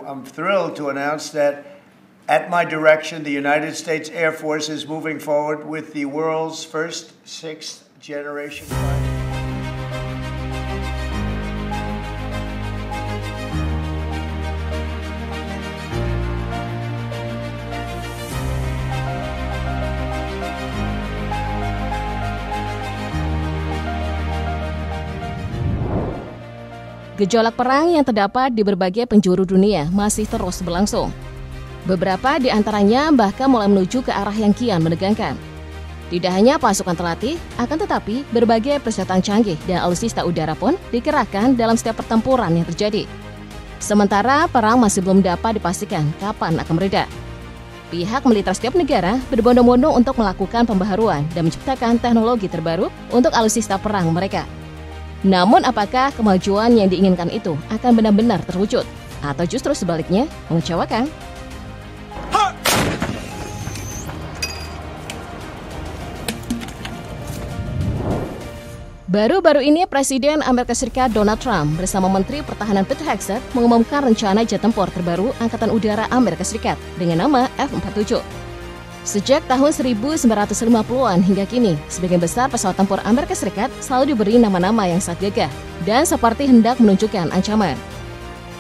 I'm thrilled to announce that at my direction, the United States Air Force is moving forward with the world's first sixth-generation fighter. Gejolak perang yang terdapat di berbagai penjuru dunia masih terus berlangsung. Beberapa di antaranya bahkan mulai menuju ke arah yang kian menegangkan. Tidak hanya pasukan terlatih, akan tetapi berbagai persenjataan canggih dan alutsista udara pun dikerahkan dalam setiap pertempuran yang terjadi. Sementara perang masih belum dapat dipastikan kapan akan mereda. Pihak militer setiap negara berbondong-bondong untuk melakukan pembaharuan dan menciptakan teknologi terbaru untuk alutsista perang mereka. Namun apakah kemajuan yang diinginkan itu akan benar-benar terwujud? Atau justru sebaliknya, mengecewakan? Baru-baru ini Presiden Amerika Serikat Donald Trump bersama Menteri Pertahanan Pete Hegseth mengumumkan rencana jet tempur terbaru Angkatan Udara Amerika Serikat dengan nama F-47. Sejak tahun 1950-an hingga kini, sebagian besar pesawat tempur Amerika Serikat selalu diberi nama-nama yang sangat gagah dan seperti hendak menunjukkan ancaman.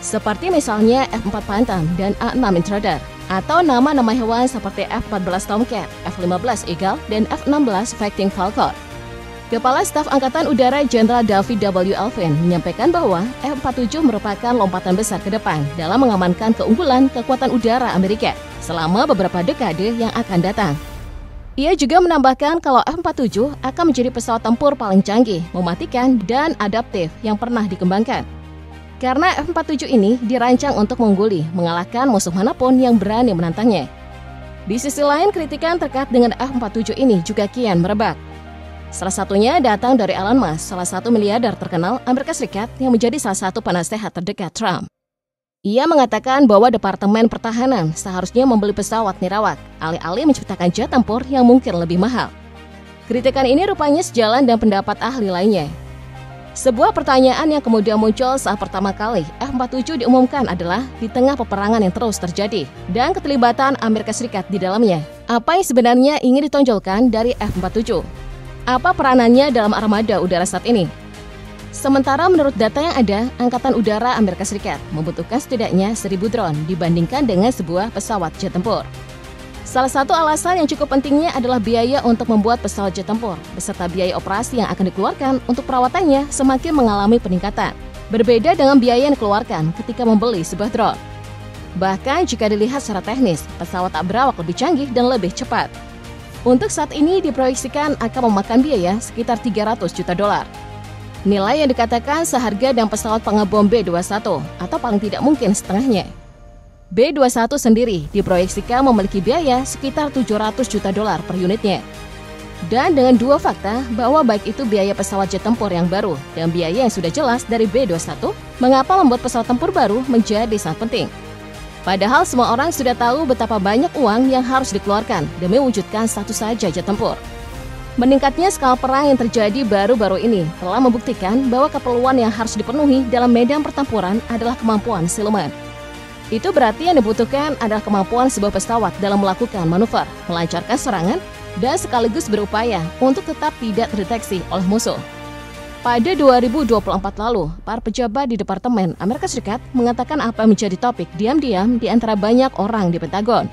Seperti misalnya F-4 Phantom dan A-6 Intruder, atau nama-nama hewan seperti F-14 Tomcat, F-15 Eagle, dan F-16 Fighting Falcon. Kepala Staf Angkatan Udara Jenderal David W. Alvin menyampaikan bahwa F-47 merupakan lompatan besar ke depan dalam mengamankan keunggulan kekuatan udara Amerika selama beberapa dekade yang akan datang. Ia juga menambahkan kalau F-47 akan menjadi pesawat tempur paling canggih, mematikan, dan adaptif yang pernah dikembangkan. Karena F-47 ini dirancang untuk mengungguli, mengalahkan musuh manapun yang berani menantangnya. Di sisi lain, kritikan terkait dengan F-47 ini juga kian merebak. Salah satunya datang dari Elon Musk, salah satu miliarder terkenal Amerika Serikat yang menjadi salah satu penasehat terdekat Trump. Ia mengatakan bahwa Departemen Pertahanan seharusnya membeli pesawat nirawak, alih-alih menciptakan jet tempur yang mungkin lebih mahal. Kritikan ini rupanya sejalan dengan pendapat ahli lainnya. Sebuah pertanyaan yang kemudian muncul saat pertama kali F-47 diumumkan adalah di tengah peperangan yang terus terjadi dan keterlibatan Amerika Serikat di dalamnya. Apa yang sebenarnya ingin ditonjolkan dari F-47? Apa peranannya dalam armada udara saat ini? Sementara menurut data yang ada, Angkatan Udara Amerika Serikat membutuhkan setidaknya 1.000 drone dibandingkan dengan sebuah pesawat jet tempur. Salah satu alasan yang cukup pentingnya adalah biaya untuk membuat pesawat jet tempur, beserta biaya operasi yang akan dikeluarkan untuk perawatannya semakin mengalami peningkatan. Berbeda dengan biaya yang dikeluarkan ketika membeli sebuah drone. Bahkan jika dilihat secara teknis, pesawat tak berawak lebih canggih dan lebih cepat. Untuk saat ini diproyeksikan akan memakan biaya sekitar $300 juta. Nilai yang dikatakan seharga dengan pesawat pengebom B-21 atau paling tidak mungkin setengahnya. B-21 sendiri diproyeksikan memiliki biaya sekitar $700 juta per unitnya. Dan dengan dua fakta bahwa baik itu biaya pesawat jet tempur yang baru dan biaya yang sudah jelas dari B-21, mengapa membuat pesawat tempur baru menjadi sangat penting. Padahal semua orang sudah tahu betapa banyak uang yang harus dikeluarkan demi mewujudkan satu saja jet tempur. Meningkatnya skala perang yang terjadi baru-baru ini telah membuktikan bahwa keperluan yang harus dipenuhi dalam medan pertempuran adalah kemampuan siluman. Itu berarti yang dibutuhkan adalah kemampuan sebuah pesawat dalam melakukan manuver, melancarkan serangan, dan sekaligus berupaya untuk tetap tidak terdeteksi oleh musuh. Pada 2024 lalu, para pejabat di Departemen Amerika Serikat mengatakan apa yang menjadi topik diam-diam di antara banyak orang di Pentagon.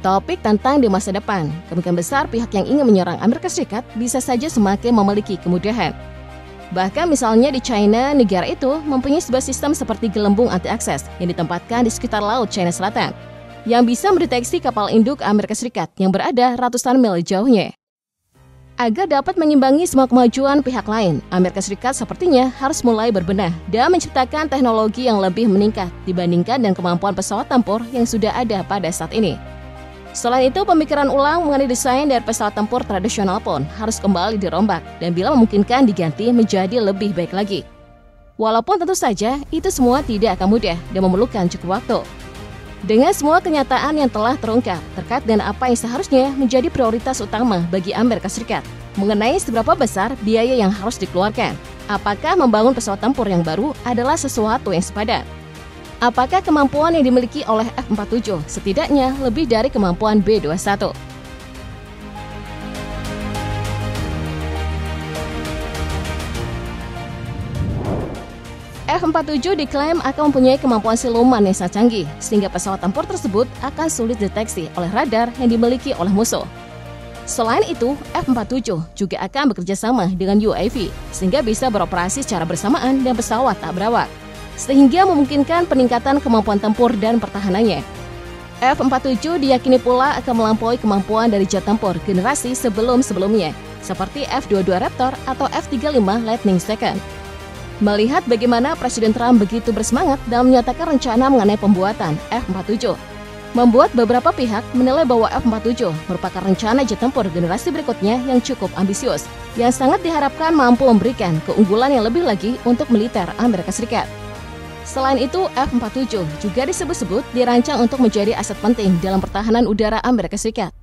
Topik tentang di masa depan, kemungkinan besar pihak yang ingin menyerang Amerika Serikat bisa saja semakin memiliki kemudahan. Bahkan misalnya di China, negara itu mempunyai sebuah sistem seperti gelembung anti-akses yang ditempatkan di sekitar Laut China Selatan, yang bisa mendeteksi kapal induk Amerika Serikat yang berada ratusan mil jauhnya. Agar dapat mengimbangi semua kemajuan pihak lain, Amerika Serikat sepertinya harus mulai berbenah dan menciptakan teknologi yang lebih meningkat dibandingkan dengan kemampuan pesawat tempur yang sudah ada pada saat ini. Selain itu, pemikiran ulang mengenai desain dari pesawat tempur tradisional pun harus kembali dirombak dan bila memungkinkan diganti menjadi lebih baik lagi. Walaupun tentu saja itu semua tidak akan mudah dan memerlukan cukup waktu. Dengan semua kenyataan yang telah terungkap terkait dengan apa yang seharusnya menjadi prioritas utama bagi Amerika Serikat mengenai seberapa besar biaya yang harus dikeluarkan, apakah membangun pesawat tempur yang baru adalah sesuatu yang sepadan? Apakah kemampuan yang dimiliki oleh F-47 setidaknya lebih dari kemampuan B-21? F-47 diklaim akan mempunyai kemampuan siluman yang sangat canggih, sehingga pesawat tempur tersebut akan sulit deteksi oleh radar yang dimiliki oleh musuh. Selain itu, F-47 juga akan bekerja sama dengan UAV, sehingga bisa beroperasi secara bersamaan dengan pesawat tak berawak, sehingga memungkinkan peningkatan kemampuan tempur dan pertahanannya. F-47 diyakini pula akan melampaui kemampuan dari jet tempur generasi sebelum-sebelumnya, seperti F-22 Raptor atau F-35 Lightning II. Melihat bagaimana Presiden Trump begitu bersemangat dalam menyatakan rencana mengenai pembuatan F-47, membuat beberapa pihak menilai bahwa F-47 merupakan rencana jet tempur generasi berikutnya yang cukup ambisius, yang sangat diharapkan mampu memberikan keunggulan yang lebih lagi untuk militer Amerika Serikat. Selain itu, F-47 juga disebut-sebut dirancang untuk menjadi aset penting dalam pertahanan udara Amerika Serikat,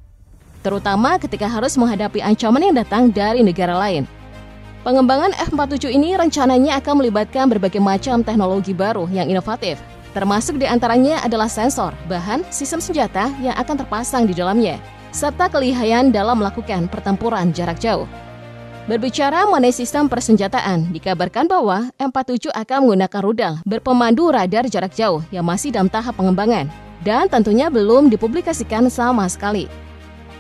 terutama ketika harus menghadapi ancaman yang datang dari negara lain. Pengembangan F-47 ini rencananya akan melibatkan berbagai macam teknologi baru yang inovatif, termasuk diantaranya adalah sensor, bahan, sistem senjata yang akan terpasang di dalamnya, serta kelihayan dalam melakukan pertempuran jarak jauh. Berbicara mengenai sistem persenjataan, dikabarkan bahwa M47 akan menggunakan rudal berpemandu radar jarak jauh yang masih dalam tahap pengembangan, dan tentunya belum dipublikasikan sama sekali.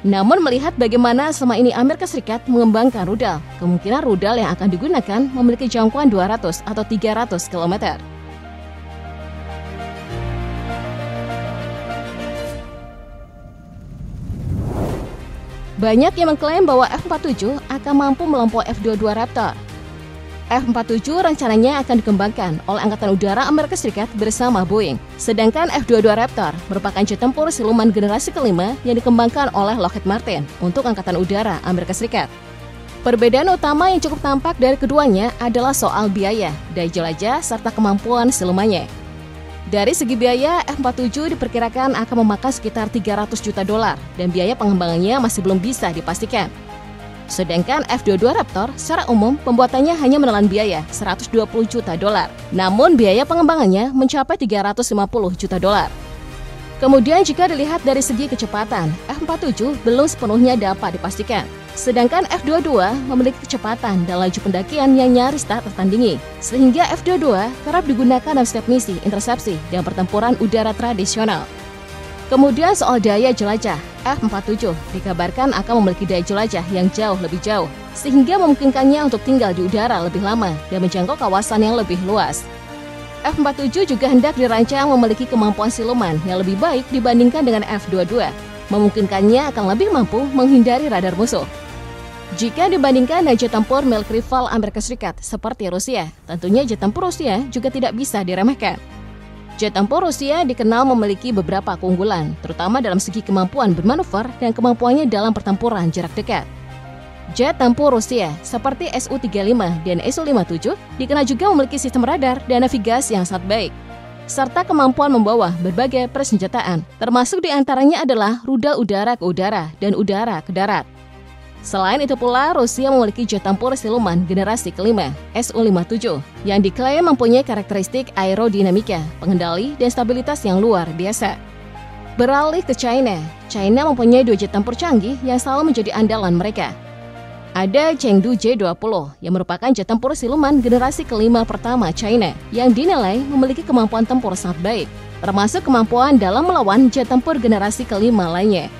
Namun melihat bagaimana selama ini Amerika Serikat mengembangkan rudal, kemungkinan rudal yang akan digunakan memiliki jangkauan 200 atau 300 km. Banyak yang mengklaim bahwa F-47 akan mampu melampaui F-22 Raptor. F-47 rencananya akan dikembangkan oleh Angkatan Udara Amerika Serikat bersama Boeing. Sedangkan F-22 Raptor merupakan jet tempur siluman generasi kelima yang dikembangkan oleh Lockheed Martin untuk Angkatan Udara Amerika Serikat. Perbedaan utama yang cukup tampak dari keduanya adalah soal biaya, daya jelajah, serta kemampuan silumannya. Dari segi biaya, F-47 diperkirakan akan memakan sekitar $300 juta dan biaya pengembangannya masih belum bisa dipastikan. Sedangkan F-22 Raptor secara umum pembuatannya hanya menelan biaya $120 juta, namun biaya pengembangannya mencapai $350 juta. Kemudian jika dilihat dari segi kecepatan, F-47 belum sepenuhnya dapat dipastikan. Sedangkan F-22 memiliki kecepatan dan laju pendakian yang nyaris tak tertandingi, sehingga F-22 kerap digunakan dalam setiap misi intersepsi dan pertempuran udara tradisional. Kemudian soal daya jelajah, F-47 dikabarkan akan memiliki daya jelajah yang jauh lebih jauh, sehingga memungkinkannya untuk tinggal di udara lebih lama dan menjangkau kawasan yang lebih luas. F-47 juga hendak dirancang memiliki kemampuan siluman yang lebih baik dibandingkan dengan F-22, memungkinkannya akan lebih mampu menghindari radar musuh. Jika dibandingkan dengan jet tempur milik rival Amerika Serikat seperti Rusia, tentunya jet tempur Rusia juga tidak bisa diremehkan. Jet tempur Rusia dikenal memiliki beberapa keunggulan, terutama dalam segi kemampuan bermanuver dan kemampuannya dalam pertempuran jarak dekat. Jet tempur Rusia seperti Su-35 dan Su-57 dikenal juga memiliki sistem radar dan navigasi yang sangat baik, serta kemampuan membawa berbagai persenjataan, termasuk diantaranya adalah rudal udara ke udara dan udara ke darat. Selain itu pula, Rusia memiliki jet tempur siluman generasi kelima, Su-57, yang diklaim mempunyai karakteristik aerodinamika, pengendali, dan stabilitas yang luar biasa. Beralih ke China, China mempunyai dua jet tempur canggih yang selalu menjadi andalan mereka. Ada Chengdu J-20 yang merupakan jet tempur siluman generasi kelima pertama China yang dinilai memiliki kemampuan tempur sangat baik, termasuk kemampuan dalam melawan jet tempur generasi kelima lainnya.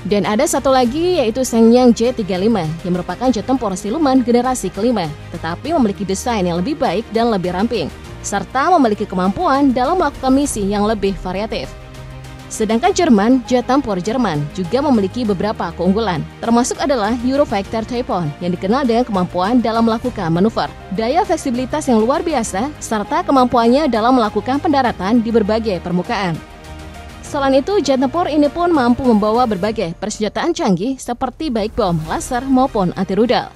Dan ada satu lagi yaitu Shenyang J-35 yang merupakan jet tempur siluman generasi kelima, tetapi memiliki desain yang lebih baik dan lebih ramping, serta memiliki kemampuan dalam melakukan misi yang lebih variatif. Sedangkan Jerman, jet tempur Jerman juga memiliki beberapa keunggulan, termasuk adalah Eurofighter Typhoon yang dikenal dengan kemampuan dalam melakukan manuver, daya fleksibilitas yang luar biasa, serta kemampuannya dalam melakukan pendaratan di berbagai permukaan. Selain itu, jet tempur ini pun mampu membawa berbagai persenjataan canggih seperti baik bom, laser maupun anti rudal.